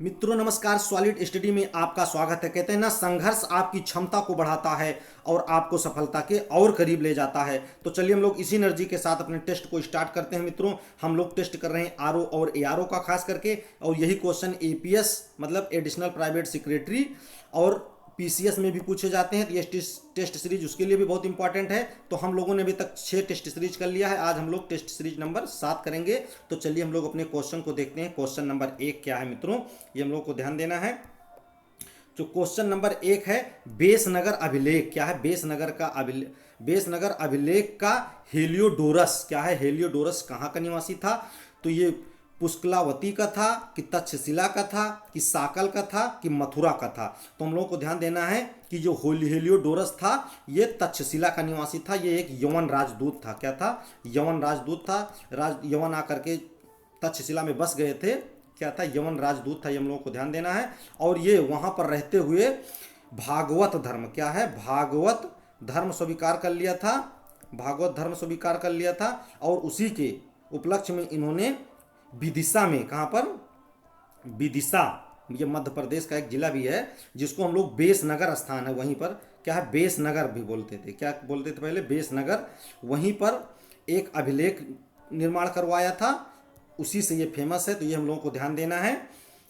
मित्रों नमस्कार। Solid study में आपका स्वागत है। कहते हैं ना, संघर्ष आपकी क्षमता को बढ़ाता है और आपको सफलता के और करीब ले जाता है। तो चलिए हम लोग इसी एनर्जी के साथ अपने टेस्ट को स्टार्ट करते हैं। मित्रों हम लोग टेस्ट कर रहे हैं आरओ और एआरओ का खास करके, और यही क्वेश्चन एपीएस मतलब एडिशनल प्राइवेट सेक्रेटरी और पीसीएस में भी पूछे जाते हैं। तो ये टेस्ट सीरीज उसके लिए भी बहुत इंपॉर्टेंट है। तो हम लोगों ने अभी तक 6 टेस्ट सीरीज कर लिया है। आज हम लोग टेस्ट सीरीज नंबर 7 करेंगे। तो चलिए हम लोग अपने क्वेश्चन को देखते हैं। क्वेश्चन नंबर 1 क्या है मित्रों, ये हम लोग को ध्यान देना है। जो क्वेश्चन नंबर 1 है, बेसनगर अभिलेख क्या है। बेसनगर अभिलेख का हेलियोडोरस क्या है। हेलियोडोरस कहाँ का निवासी था। तो ये पुष्कलावती का था कि तक्षशिला का था कि साकल का था कि मथुरा का था। तो हम लोगों को ध्यान देना है कि जो हेलियोडोरस था ये तक्षशिला का निवासी था। ये एक यवन राजदूत था। क्या था, यवन राजदूत था। यवन आकर के तक्षशिला में बस गए थे। क्या था, यवन राजदूत था। ये हम लोगों को ध्यान देना है। और ये वहां पर रहते हुए भागवत धर्म क्या है, भागवत धर्म स्वीकार कर लिया था। भागवत धर्म स्वीकार कर लिया था और उसी के उपलक्ष्य में इन्होंने विदिशा में, कहाँ पर, विदिशा, ये मध्य प्रदेश का एक जिला भी है जिसको हम लोग बेसनगर स्थान है, वहीं पर क्या है, बेसनगर भी बोलते थे। क्या बोलते थे पहले, बेसनगर। वहीं पर एक अभिलेख निर्माण करवाया था, उसी से ये फेमस है। तो ये हम लोगों को ध्यान देना है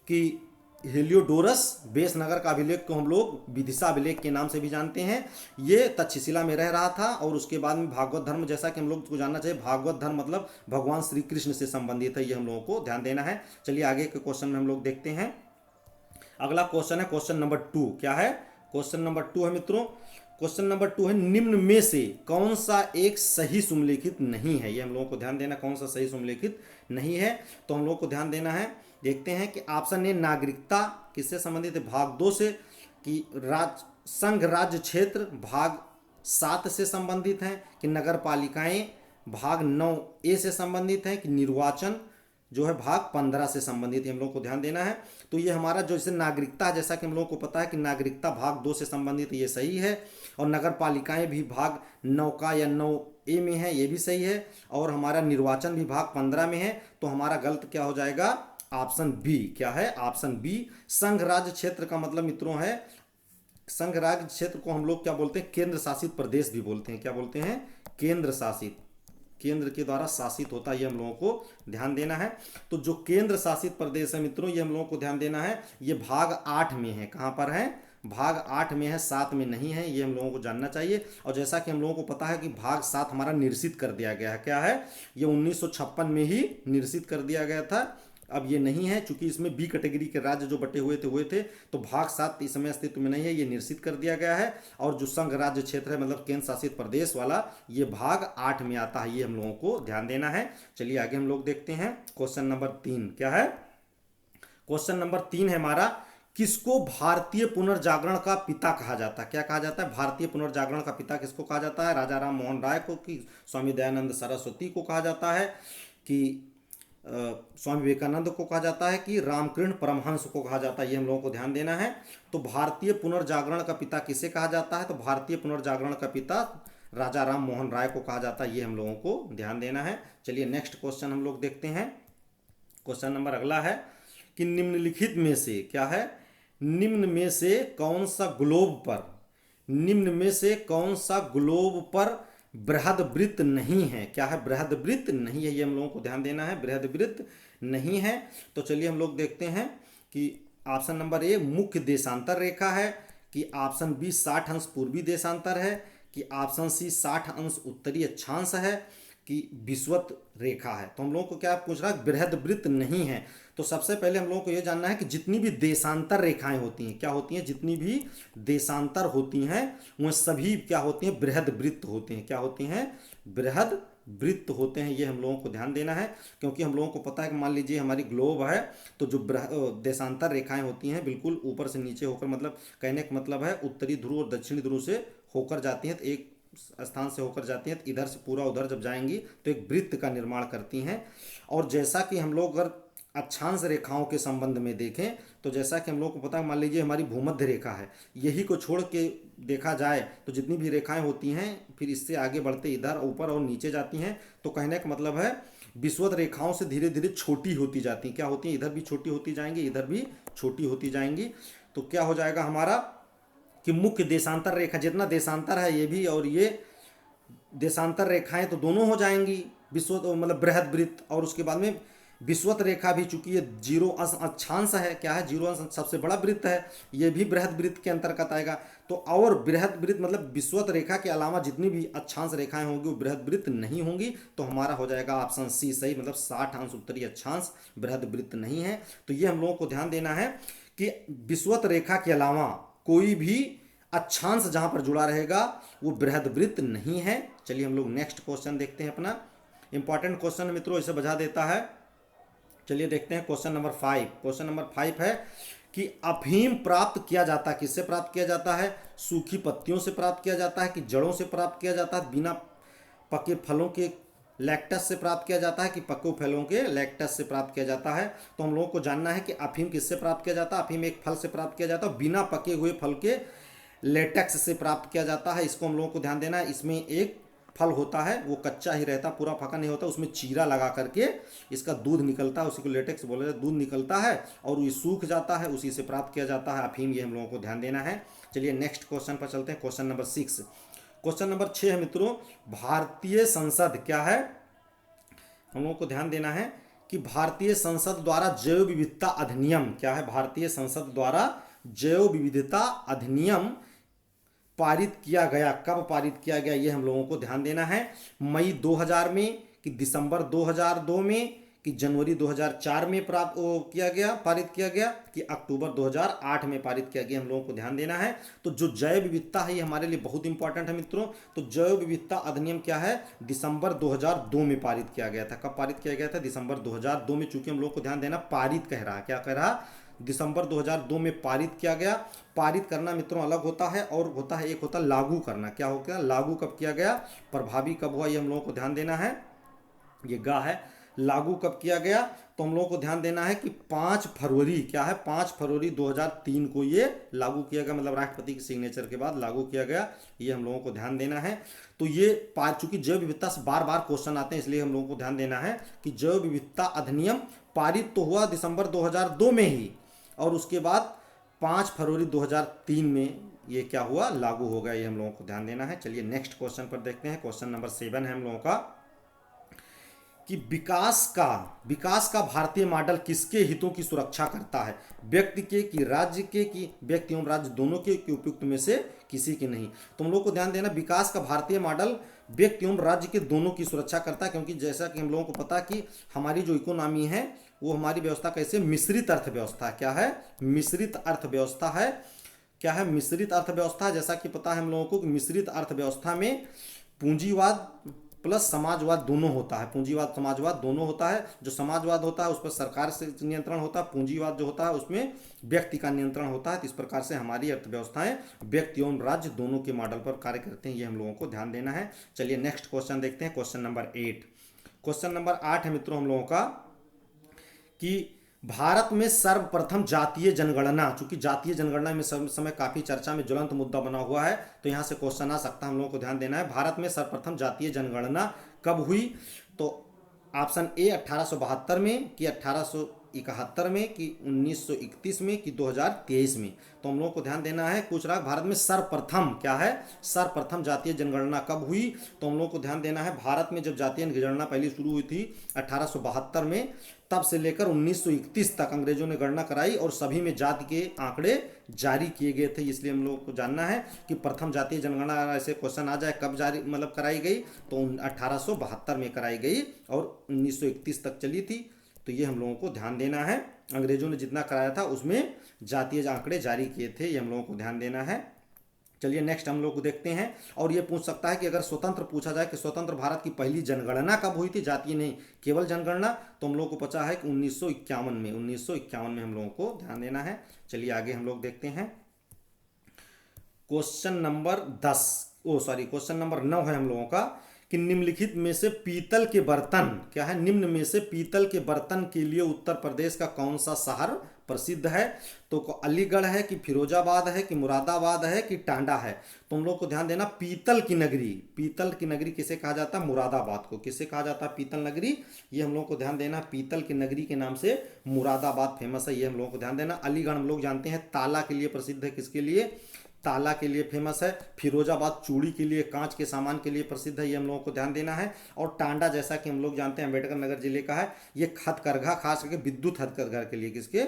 कि हेलियोडोरस बेसनगर का अभिलेख को हम लोग विदिशा अभिलेख के नाम से भी जानते हैं। ये तक्षशिला में रह रहा था। और उसके बाद में भागवत धर्म, जैसा कि हम लोग को जानना चाहिए, भागवत धर्म मतलब भगवान श्री कृष्ण से संबंधित है। ये हम लोगों को ध्यान देना है। चलिए आगे के क्वेश्चन में हम लोग देखते हैं। अगला क्वेश्चन है क्वेश्चन नंबर 2 क्या है, क्वेश्चन नंबर 2 है मित्रों। क्वेश्चन नंबर 2 है, निम्न में से कौन सा एक सही सुमेलित नहीं है। ये हम लोगों को ध्यान देना, कौन सा सही सुमेलित नहीं है। तो हम लोगों को ध्यान देना है। देखते हैं कि ऑप्शन ए नागरिकता किससे संबंधित है, भाग 2 से, कि संघ राज्य क्षेत्र भाग 7 से संबंधित है, कि नगर पालिकाएं भाग 9 ए से संबंधित है, कि निर्वाचन जो है भाग 15 से संबंधित है। हम लोगों को ध्यान देना है। तो ये हमारा जो जैसे नागरिकता है, जैसा कि हम लोगों को पता है कि नागरिकता भाग 2 से संबंधित है, ये सही है। और नगर पालिकाएं भी भाग 9 का या 9 ए में है, ये भी सही है। और हमारा निर्वाचन भी भाग 15 में है। तो हमारा गलत क्या हो जाएगा, ऑप्शन बी क्या है, ऑप्शन बी। संघ राज्य क्षेत्र का मतलब मित्रों है, संघ राज्य क्षेत्र को हम लोग क्या बोलते हैं, केंद्र शासित प्रदेश भी बोलते हैं। क्या बोलते हैं, केंद्र शासित, केंद्र के द्वारा शासित होता है। ये हम लोगों को ध्यान देना है। तो जो केंद्र शासित प्रदेश है मित्रों, ये हम लोगों को ध्यान देना है, ये भाग 8 में है। कहाँ पर है, भाग 8 में है, 7 में नहीं है। ये हम लोगों को जानना चाहिए। और जैसा कि हम लोगों को पता है कि भाग 7 हमारा निरसित कर दिया गया है। क्या है, ये 1956 में ही निरसित कर दिया गया था। अब ये नहीं है, चूंकि इसमें बी कैटेगरी के राज्य जो बटे हुए थे। तो भाग 7 इस समय अस्तित्व में नहीं है, ये निरसित कर दिया गया है। और जो संघ राज्य क्षेत्र है मतलब केंद्र शासित प्रदेश वाला, ये भाग 8 में आता है। ये हम लोगों को ध्यान देना है। चलिए आगे हम लोग देखते हैं। क्वेश्चन नंबर 3 क्या है, क्वेश्चन नंबर 3 है हमारा, किसको भारतीय पुनर्जागरण का पिता कहा जाता है। क्या कहा जाता है, भारतीय पुनर्जागरण का पिता किसको कहा जाता है, राजा राम मोहन राय को, कि स्वामी दयानंद सरस्वती को कहा जाता है, कि स्वामी विवेकानंद को कहा जाता है, कि रामकृष्ण परमहंस को कहा जाता है। ये हम लोगों को ध्यान देना है। तो भारतीय पुनर्जागरण का पिता किसे कहा जाता है, तो भारतीय पुनर्जागरण का पिता राजा राम मोहन राय को कहा जाता है। ये हम लोगों को ध्यान देना है। चलिए नेक्स्ट क्वेश्चन हम लोग देखते हैं। क्वेश्चन नंबर अगला है कि निम्नलिखित में से क्या है, निम्न में से कौन सा ग्लोब पर, निम्न में से कौन सा ग्लोब पर बृहद वृत्त नहीं है। क्या है, बृहद वृत्त नहीं है। ये हम लोगों को ध्यान देना है, बृहद वृत्त नहीं है। तो चलिए हम लोग देखते हैं कि ऑप्शन नंबर ए मुख्य देशांतर रेखा है, कि ऑप्शन बी 60 अंश पूर्वी देशांतर है, कि ऑप्शन सी 60 अंश उत्तरी अक्षांश है, कि विषुवत रेखा है। तो हम लोगों को क्या पूछ रहा है, बृहद वृत्त नहीं है। तो सबसे पहले हम लोगों को यह जानना है कि जितनी भी देशांतर रेखाएं होती हैं, क्या होती हैं, जितनी भी देशांतर होती हैं वह सभी क्या होती हैं, बृहद वृत्त होते हैं। क्या होती हैं, बृहद वृत्त होते हैं। ये हम लोगों को ध्यान देना है। क्योंकि हम लोगों को पता है कि मान लीजिए हमारी ग्लोब है, तो जो देशांतर रेखाएं होती हैं बिल्कुल ऊपर से नीचे होकर, मतलब कहने का मतलब है उत्तरी ध्रुव और दक्षिणी ध्रुव से होकर जाती हैं। तो एक स्थान से होकर जाती हैं, तो इधर से पूरा उधर जब जाएंगी तो एक वृत्त का निर्माण करती हैं। और जैसा कि हम लोग अगर अक्षांश रेखाओं के संबंध में देखें, तो जैसा कि हम लोग को पता है, मान लीजिए हमारी भूमध्य रेखा है, यही को छोड़ के देखा जाए तो जितनी भी रेखाएं होती हैं फिर इससे आगे बढ़ते इधर ऊपर और नीचे जाती हैं। तो कहने का मतलब है विषुवत रेखाओं से धीरे धीरे छोटी होती जाती हैं। क्या होती हैं? इधर भी छोटी होती जाएंगी, इधर भी छोटी होती जाएंगी। तो क्या हो जाएगा हमारा कि मुख्य देशांतर रेखा, जितना देशांतर है ये भी और ये देशांतर रेखाएं तो दोनों हो जाएंगी विषुवत मतलब बृहद वृत्त। और उसके बाद में विषुवत रेखा भी, चूंकि ये 0 अंश अक्षांश है, क्या है 0 अंश सबसे बड़ा वृत्त है, ये भी बृहद वृत्त के अंतर्गत आएगा। तो और बृहद वृत्त मतलब विषुवत रेखा के अलावा जितनी भी अक्षांश रेखाएं होंगी वो बृहद वृत्त नहीं होंगी। तो हमारा हो जाएगा ऑप्शन सी सही, मतलब 60 अंश उत्तरी अक्षांश बृहद वृत्त नहीं है। तो ये हम लोगों को ध्यान देना है कि विषुवत रेखा के अलावा कोई भी अक्षांश जहां पर जुड़ा रहेगा वो बृहद वृत्त नहीं है। चलिए हम लोग नेक्स्ट क्वेश्चन देखते हैं। अपना इंपॉर्टेंट क्वेश्चन मित्रों, इसे बुझा देता है। चलिए देखते हैं क्वेश्चन नंबर 5। क्वेश्चन नंबर 5 है कि अफीम प्राप्त किया जाता है, किससे प्राप्त किया जाता है? सूखी पत्तियों से प्राप्त किया जाता है कि जड़ों से प्राप्त किया जाता है? बिना पके फलों के लैक्टस से प्राप्त किया जाता है कि पके फलों के लैक्टस से प्राप्त किया जाता है? तो हम लोगों को जानना है कि अफीम किससे प्राप्त किया जाता है। अफीम एक फल से प्राप्त किया जाता है, बिना पके हुए फल के लेटेक्स से प्राप्त किया जाता है। इसको हम लोगों को ध्यान देना है। इसमें एक फल होता है वो कच्चा ही रहता, पूरा पका नहीं होता, उसमें चीरा लगा करके इसका दूध निकलता है, उसी को लेटेक्स बोला जाता है। दूध निकलता है और ये सूख जाता है, उसी से प्राप्त किया जाता है अफीम। ये हम लोगों को ध्यान देना है। चलिए नेक्स्ट क्वेश्चन पर चलते हैं। Question number 6। क्वेश्चन नंबर 6 है मित्रों, भारतीय संसद क्या है? हम लोगों को ध्यान देना है कि भारतीय संसद द्वारा जैव विविधता अधिनियम क्या है? भारतीय संसद द्वारा जैव विविधता अधिनियम पारित किया गया, कब पारित किया गया ये हम लोगों को ध्यान देना है। मई 2000 में कि दिसंबर 2002 में कि जनवरी 2004 में प्राप्त किया गया, पारित किया गया कि अक्टूबर 2008 में पारित किया गया, हम लोगों को ध्यान देना है। तो जो जैव विविधता है ये हमारे लिए बहुत इंपॉर्टेंट है मित्रों। तो जैव विविधता अधिनियम क्या है? दिसंबर 2002 में पारित किया गया था। कब पारित किया गया था? दिसंबर 2002 में। चूंकि हम लोग को ध्यान देना, पारित कह रहा है, क्या कह रहा? दिसंबर 2002 में पारित किया गया। पारित करना मित्रों अलग होता है और होता है एक होता है लागू करना। क्या हो गया? लागू कब किया गया, प्रभावी कब हुआ, ये हम लोगों को ध्यान देना है। ये गा है, लागू कब किया गया? तो हम लोगों को ध्यान देना है कि 5 फरवरी क्या है? 5 फरवरी 2003 को ये लागू किया गया, मतलब राष्ट्रपति के सिग्नेचर के बाद लागू किया गया। ये हम लोगों को ध्यान देना है। तो ये चूंकि जैव विविधता से बार बार क्वेश्चन आते हैं, इसलिए हम लोगों को ध्यान देना है कि जैव विविधता अधिनियम पारित तो हुआ दिसंबर 2002 में ही, और उसके बाद 5 फरवरी 2003 में ये क्या हुआ? लागू हो गया। ये हम लोगों को ध्यान देना है। चलिए नेक्स्ट क्वेश्चन पर देखते हैं। क्वेश्चन नंबर 7 है हम लोगों का कि विकास का भारतीय मॉडल किसके हितों की सुरक्षा करता है? व्यक्ति के कि राज्य के कि व्यक्ति एवं राज्य दोनों के कि उपयुक्त में से किसी के नहीं? तो हम लोग को ध्यान देना, विकास का भारतीय मॉडल व्यक्ति एवं राज्य के दोनों की सुरक्षा करता है। क्योंकि जैसा कि हम लोगों को पता कि हमारी जो इकोनॉमी है वो हमारी व्यवस्था कैसे? मिश्रित अर्थव्यवस्था। क्या है? मिश्रित अर्थव्यवस्था है। क्या है? मिश्रित अर्थव्यवस्था। जैसा कि पता है हम लोगों को कि मिश्रित अर्थव्यवस्था में पूंजीवाद प्लस समाजवाद दोनों होता है। पूंजीवाद समाजवाद दोनों होता है। जो समाजवाद होता है उस पर सरकार से नियंत्रण होता है, पूंजीवाद जो होता है उसमें व्यक्ति का नियंत्रण होता है। तो इस प्रकार से हमारी अर्थव्यवस्थाएं व्यक्ति एवं राज्य दोनों के मॉडल पर कार्य करते हैं। ये हम लोगों को ध्यान देना है। चलिए नेक्स्ट क्वेश्चन देखते हैं। Question number 8। क्वेश्चन नंबर 8 है मित्रों हम लोगों का कि भारत में सर्वप्रथम जातीय जनगणना, चूंकि जातीय जनगणना में समय काफी चर्चा में ज्वलंत मुद्दा बना हुआ है, तो यहां से क्वेश्चन आ सकता है, हम लोगों को ध्यान देना है। भारत में सर्वप्रथम जातीय जनगणना कब हुई? तो ऑप्शन ए 1872 में कि 1871 में कि 1931 में कि 2023 में? तो हम लोगों को ध्यान देना है, पूछ रहा है भारत में सर्वप्रथम क्या है? सर्वप्रथम जातीय जनगणना कब हुई? तो हम लोगों को ध्यान देना है, भारत में जब जातीय जनगणना पहली शुरू हुई थी 1872 में, तब से लेकर 1931 तक अंग्रेजों ने गणना कराई और सभी में जाति के आंकड़े जारी किए गए थे। इसलिए हम लोग को जानना है कि प्रथम जातीय जनगणना, ऐसे क्वेश्चन आ जाए कब जारी मतलब कराई गई, तो 1872 में कराई गई और 1931 तक चली थी। तो ये हम लोगों को ध्यान देना है। अंग्रेजों ने जितना कराया था उसमें जातीय आंकड़े जारी किए थे, ये हम लोगों को ध्यान देना है। चलिए नेक्स्ट हम लोग को देखते हैं। और ये पूछ सकता है कि अगर स्वतंत्र पूछा जाए कि स्वतंत्र भारत की पहली जनगणना कब हुई थी, जातीय नहीं केवल जनगणना, तो हम लोग को पता है कि 1951 में, 1951 में हम लोगों को ध्यान देना है। चलिए आगे हम लोग देखते हैं। क्वेश्चन नंबर क्वेश्चन नंबर 9 है हम लोगों का कि निम्नलिखित में से पीतल के बर्तन क्या है? निम्न में से पीतल के बर्तन के लिए उत्तर प्रदेश का कौन सा शहर प्रसिद्ध है। तो अलीगढ़ है कि फिरोजाबाद है कि मुरादाबाद है कि टांडा है। तो हम लोग को ध्यान देना, पीतल की नगरी, पीतल की नगरी किसे कहा जाता है? मुरादाबाद को। किसे कहा जाता है? पीतल नगरी। ये हम लोग को ध्यान देना, पीतल की नगरी के नाम से मुरादाबाद फेमस है, ये हम लोगों को ध्यान देना। अलीगढ़ हम लोग जानते हैं ताला के लिए प्रसिद्ध है। किसके लिए? ताला के लिए फेमस है। फिरोजाबाद चूड़ी के लिए, कांच के सामान के लिए प्रसिद्ध है, ये हम लोगों को ध्यान देना है। और टांडा जैसा कि हम लोग जानते हैं अम्बेडकर नगर जिले का है, ये हथकरघा, खास करके विद्युत हथकरघा के लिए, किसके?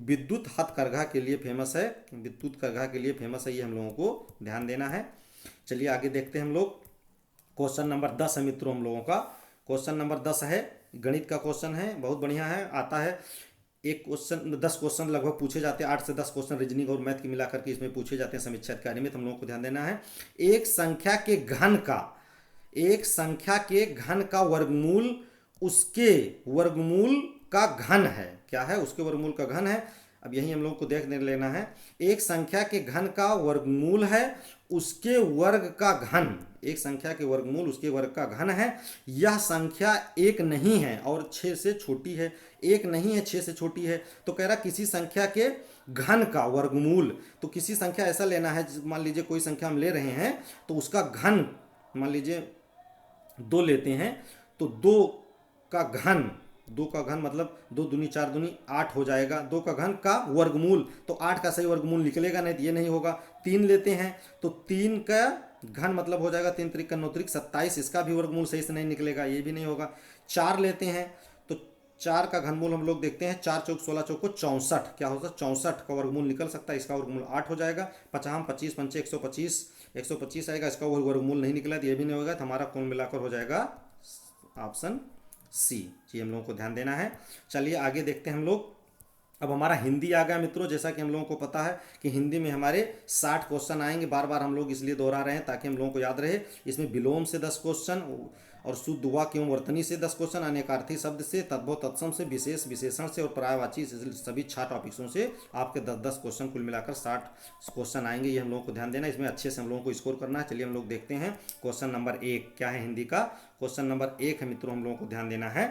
विद्युत हथकरघा के लिए फेमस है, विद्युत करघा के लिए फेमस है, ये हम लोगों को ध्यान देना है। चलिए आगे देखते हैं हम लोग। क्वेश्चन नंबर 10 है मित्रों हम लोगों का। क्वेश्चन नंबर 10 है, गणित का क्वेश्चन है, बहुत बढ़िया है, आता है। एक क्वेश्चन 10 क्वेश्चन लगभग पूछे जाते हैं, 8 से 10 क्वेश्चन रीजनिंग और मैथ की मिलाकर के इसमें पूछे जाते हैं समीक्षा अधिकारी में। तो हम लोगों को ध्यान देना है, एक संख्या के घन का, एक संख्या के घन का वर्गमूल उसके वर्गमूल का घन है। क्या है? उसके वर्गमूल का घन है। अब यही हम लोग को देख लेना है, एक संख्या के घन का वर्गमूल है उसके वर्ग का घन, एक संख्या के वर्गमूल उसके वर्ग का घन है। यह संख्या एक नहीं है और 6 से छोटी है। एक नहीं है, 6 से छोटी है। तो कह रहा किसी संख्या के घन का वर्गमूल, तो किसी संख्या ऐसा लेना है, मान लीजिए कोई संख्या हम ले रहे हैं तो उसका घन, मान लीजिए 2 लेते हैं, तो 2 का घन, 2 का घन मतलब 2 दूनी 4 दूनी 8 हो जाएगा। 2 का घन का वर्गमूल, तो 8 का सही वर्गमूल निकलेगा नहीं, तो ये नहीं होगा। 3 लेते हैं तो 3 का घन मतलब हो जाएगा 3 त्रिक 9 त्रिक 27, इसका भी वर्गमूल सही से नहीं निकलेगा, ये भी नहीं होगा। 4 लेते हैं तो 4 का घनमूल हम लोग देखते हैं, 4 चौक 16 चौक को 64, क्या होगा? 64 का वर्गमूल निकल सकता है, इसका वर्गमूल 8 हो जाएगा। 50 25 पंचे 125, 125 आएगा, इसका वर्गमूल नहीं निकला, तो ये भी नहीं होगा। तो हमारा कुल मिलाकर हो जाएगा ऑप्शन सी। ये हम लोगों को ध्यान देना है। चलिए आगे देखते हैं हम लोग। अब हमारा हिंदी आ गया मित्रों। जैसा कि हम लोगों को पता है कि हिंदी में हमारे 60 क्वेश्चन आएंगे, बार बार हम लोग इसलिए दोहरा रहे हैं ताकि हम लोगों को याद रहे। इसमें विलोम से 10 क्वेश्चन और शुद्ध वाक्य एवं वर्तनी से 10 क्वेश्चन, अनेकार्थी शब्द से, तद्भव तत्सम से, विशेष विशेषण से और पर्यायवाची से, सभी 6 टॉपिक्सों से आपके 10-10 क्वेश्चन कुल मिलाकर 60 क्वेश्चन आएंगे। ये हम लोगों को ध्यान देना, इसमें अच्छे से हम लोगों को स्कोर करना है। चलिए हम लोग देखते हैं क्वेश्चन नंबर 1 क्या है हिंदी का। क्वेश्चन नंबर 1 है मित्रों, हम लोगों को ध्यान देना है।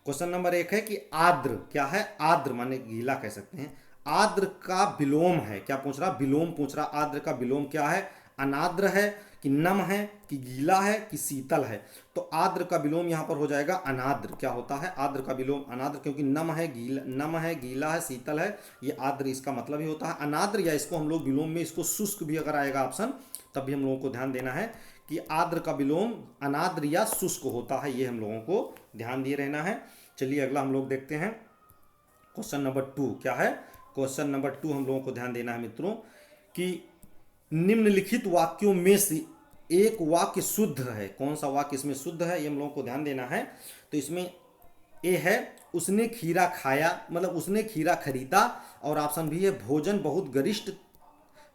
क्वेश्चन नंबर 1 है कि आर्द्र, क्या है? आर्द्र माने गीला कह सकते हैं। आर्द्र का विलोम है, क्या पूछ रहा? विलोम पूछ रहा। आर्द्र का विलोम क्या है? अनाद्र है कि नम है कि गीला है कि शीतल है? तो आर्द्र का विलोम यहाँ पर हो जाएगा अनाद्र। क्या होता है? आर्द्र का विलोम अनाद्र, क्योंकि नम है, गीला है, शीतल है, ये आर्द्र इसका मतलब ही होता है अनाद्र। या इसको हम लोग विलोम में इसको शुष्क भी अगर आएगा ऑप्शन, तब भी हम लोगों को ध्यान देना है कि आर्द्र का विलोम अनाद्र या शुष्क होता है, ये हम लोगों को ध्यान दिए रहना है। चलिए अगला हम लोग देखते हैं क्वेश्चन नंबर 2 क्या है। क्वेश्चन नंबर 2 हम लोगों को ध्यान देना है मित्रों कि निम्नलिखित वाक्यों में से एक वाक्य शुद्ध है। कौन सा वाक्य इसमें शुद्ध है, ये हम लोगों को ध्यान देना है। तो इसमें ए है उसने खीरा खाया, मतलब उसने खीरा खरीदा। और ऑप्शन बी है भोजन बहुत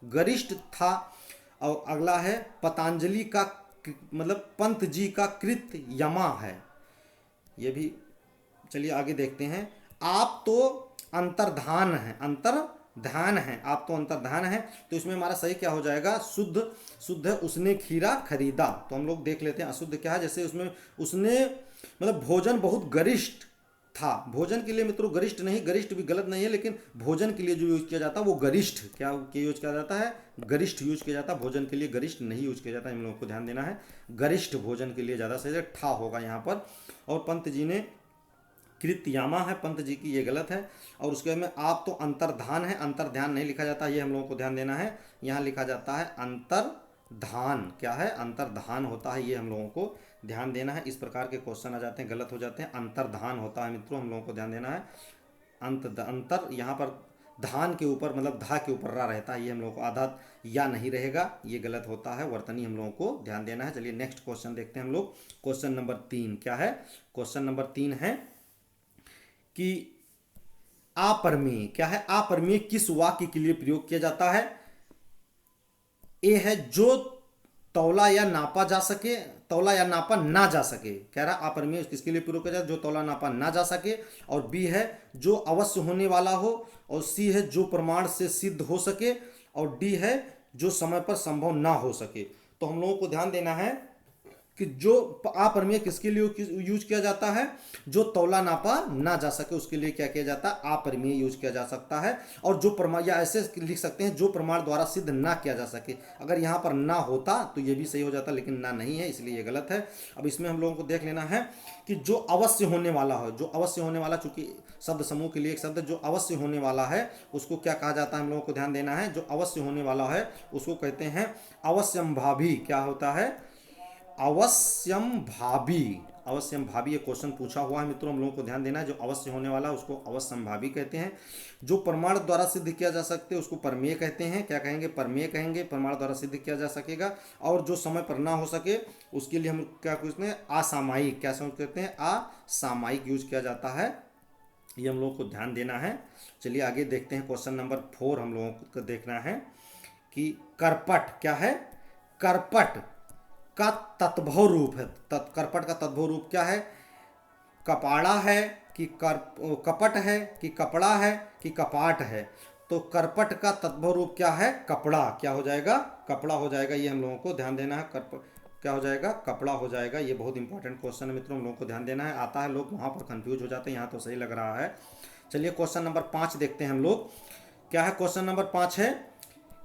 गरिष्ठ था। और अगला है पतंजलि का, मतलब पंत जी का कृत यमा है, ये भी। चलिए आगे देखते हैं। आप तो अंतर्धान है, अंतर्धान है, आप तो अंतर्धान है। तो इसमें हमारा सही क्या हो जाएगा? शुद्ध है उसने खीरा खरीदा। तो हम लोग देख लेते हैं अशुद्ध क्या है। जैसे उसमें उसने मतलब भोजन बहुत गरिष्ठ था। भोजन के लिए मित्रों गरिष्ठ नहीं, गरिष्ठ भी गलत नहीं है, लेकिन भोजन के लिए जो यूज किया जाता है वो गरिष्ठ, क्या यूज किया जाता है? गरिष्ठ यूज किया जाता है। भोजन के लिए गरिष्ठ नहीं यूज किया जाता, हम लोगों को ध्यान देना है। गरिष्ठ भोजन के लिए ज़्यादा सही ठा होगा यहाँ पर। और पंत जी ने कृतयामा है पंत जी की, ये गलत है। और उसके में आप तो अंतर्धान है, अंतर्ध्यान नहीं लिखा जाता, ये हम लोगों को ध्यान देना है। यहाँ लिखा जाता है अंतर्धान, क्या है? अंतर्धान होता है, ये हम लोगों को ध्यान देना है। इस प्रकार के क्वेश्चन आ जाते हैं, गलत हो जाते हैं। अंतर्धान होता है मित्रों, हम लोगों को ध्यान देना है। अंतर यहाँ पर धान के ऊपर मतलब धा के ऊपर रा रहता है, ये हम लोगों को आधा या नहीं रहेगा, ये गलत होता है। वर्तनी हम लोगों को ध्यान देना है। चलिए नेक्स्ट क्वेश्चन देखते हैं हम लोग। क्वेश्चन नंबर 3 क्या है? क्वेश्चन नंबर 3 है कि अपरिमेय, क्या है? अपरिमेय किस वाक्य के लिए प्रयोग किया जाता है? ए है जो तौला या नापा जा सके, तौला या नापा ना जा सके। कह रहा अपरिमेय किसके लिए प्रयोग किया जाता है? जो तौला नापा ना जा सके। और बी है जो अवश्य होने वाला हो। और सी है जो प्रमाण से सिद्ध हो सके। और डी है जो समय पर संभव ना हो सके। तो हम लोगों को ध्यान देना है कि जो अपरिमेय किसके लिए यूज किया जाता है, जो तौला नापा ना जा सके उसके लिए क्या किया जाता है, अपरिमेय यूज किया जा सकता है। और जो प्रमाण, या ऐसे लिख सकते हैं जो प्रमाण द्वारा सिद्ध ना किया जा सके। अगर यहाँ पर ना होता तो ये भी सही हो जाता, लेकिन ना नहीं है इसलिए ये गलत है। अब इसमें हम लोगों को देख लेना है कि जो अवश्य होने वाला हो, जो अवश्य होने वाला, चूंकि शब्द समूह के लिए एक शब्द जो अवश्य होने वाला है उसको क्या कहा जाता है, हम लोगों को ध्यान देना है। जो अवश्य होने वाला है उसको कहते हैं अवश्यंभावी। क्या होता है, अवश्यम भावी। अवश्यम भावी ये क्वेश्चन पूछा हुआ है मित्रों, हम लोगों को ध्यान देना है। जो अवश्य होने वाला है उसको अवश्यम भावी कहते हैं। जो प्रमाण द्वारा सिद्ध किया जा सकते उसको परमेय कहते हैं। क्या कहेंगे, परमेय कहेंगे, प्रमाण द्वारा सिद्ध किया जा सकेगा। और जो समय पर ना हो सके उसके लिए हम क्या कहते हैं, असामयिक। क्या समझ कहते हैं, असामयिक यूज किया जाता है। ये हम लोगों को ध्यान देना है। चलिए आगे देखते हैं, क्वेश्चन नंबर 4 हम लोगों को देखना है कि करपट क्या है, करपट का तत्भव रूप है। करपट का तत्भव रूप क्या है, कपाड़ा है कि कपट है कि कपड़ा है कि कपाट है। तो करपट का तत्भव रूप क्या है, कपड़ा। क्या हो जाएगा, कपड़ा हो जाएगा। ये हम लोगों को ध्यान देना है। क्या हो जाएगा, कपड़ा हो जाएगा। ये बहुत इंपॉर्टेंट क्वेश्चन है मित्रों, हम लोगों को ध्यान देना है। आता है, लोग वहाँ पर कंफ्यूज हो जाते हैं, यहाँ तो सही लग रहा है। चलिए क्वेश्चन नंबर 5 देखते हैं हम लोग। क्या है, क्वेश्चन नंबर 5 है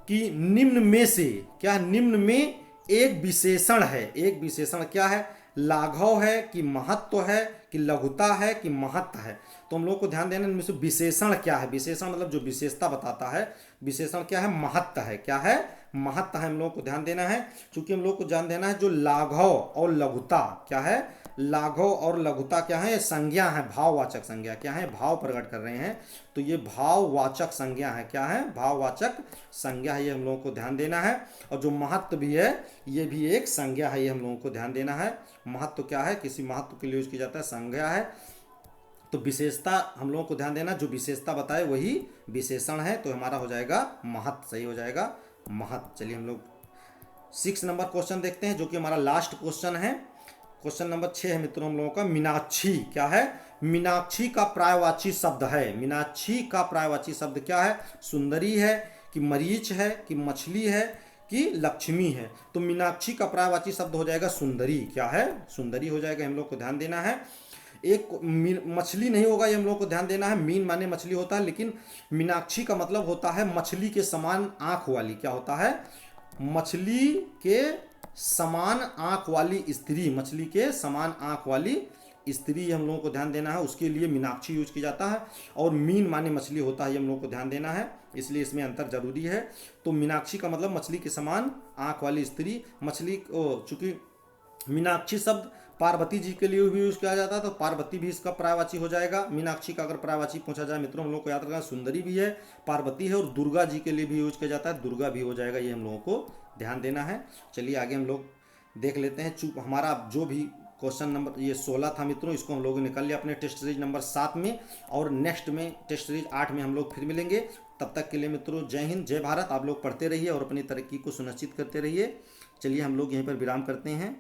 कि निम्न में से, क्या निम्न में एक विशेषण है। एक विशेषण क्या है, लाघव है कि महत्व है कि लघुता है कि महत्व है। तो हम लोग को ध्यान देना इनमें से विशेषण क्या है। विशेषण मतलब जो विशेषता बताता है। विशेषण क्या है, महत्व है। क्या है, महत्व है। हम लोग को ध्यान देना है, क्योंकि हम लोग को ध्यान देना है जो लाघव और लघुता क्या है, लाघव और लघुता क्या है, संज्ञा है, भाववाचक संज्ञा। क्या है, भाव प्रकट कर रहे हैं। तो ये भाववाचक संज्ञा है। क्या है, भाववाचक संज्ञा है। ये हम लोगों को ध्यान देना है। और जो महत्व भी है ये भी एक संज्ञा है। ये हम लोगों को ध्यान देना है। महत्व क्या है, किसी महत्व के लिए यूज किया जाता है, संज्ञा है। तो विशेषता हम लोगों को ध्यान देना, जो विशेषता बताए वही विशेषण है। तो हमारा हो जाएगा महत्व, सही हो जाएगा महत्व। चलिए हम लोग 6 नंबर क्वेश्चन देखते हैं, जो कि हमारा लास्ट क्वेश्चन है। क्वेश्चन नंबर 6 है मित्रों हम लोगों का, मीनाक्षी। क्या है, मीनाक्षी का पर्यायवाची शब्द है। मीनाक्षी का पर्यायवाची शब्द क्या है, सुंदरी है कि मरीच है कि मछली है कि लक्ष्मी है। तो मीनाक्षी का पर्यायवाची शब्द हो जाएगा सुंदरी। क्या है, सुंदरी हो जाएगा। हम लोग को ध्यान देना है। एक मछली नहीं होगा, ये हम लोग को ध्यान देना है। मीन माने मछली होता है, लेकिन मीनाक्षी का मतलब होता है मछली के समान आंख वाली। क्या होता है, मछली के समान आंख वाली स्त्री। मछली के समान आंख वाली स्त्री हम लोगों को ध्यान देना है। उसके लिए मीनाक्षी यूज किया जाता है। और मीन माने मछली होता है, ये हम लोग को ध्यान देना है, इसलिए इसमें अंतर जरूरी है। तो मीनाक्षी का मतलब मछली के समान आंख वाली स्त्री। मछली चूंकि मीनाक्षी शब्द पार्वती जी के लिए भी यूज किया जाता है, तो पार्वती भी इसका पर्यायवाची हो जाएगा। मीनाक्षी का अगर पर्यायवाची पूछा जाए मित्रों, हम लोग को याद रखना, सुंदरी भी है, पार्वती है, और दुर्गा जी के लिए भी यूज किया जाता है, दुर्गा भी हो जाएगा। ये हम लोगों को ध्यान देना है। चलिए आगे हम लोग देख लेते हैं। चूप हमारा जो भी क्वेश्चन नंबर ये 16 था मित्रों, इसको हम लोग निकल लिया अपने टेस्ट सीरीज नंबर 7 में। और नेक्स्ट में टेस्ट सीरीज 8 में हम लोग फिर मिलेंगे। तब तक के लिए मित्रों जय हिंद, जय भारत। आप लोग पढ़ते रहिए और अपनी तरक्की को सुनिश्चित करते रहिए। चलिए हम लोग यहीं पर विराम करते हैं।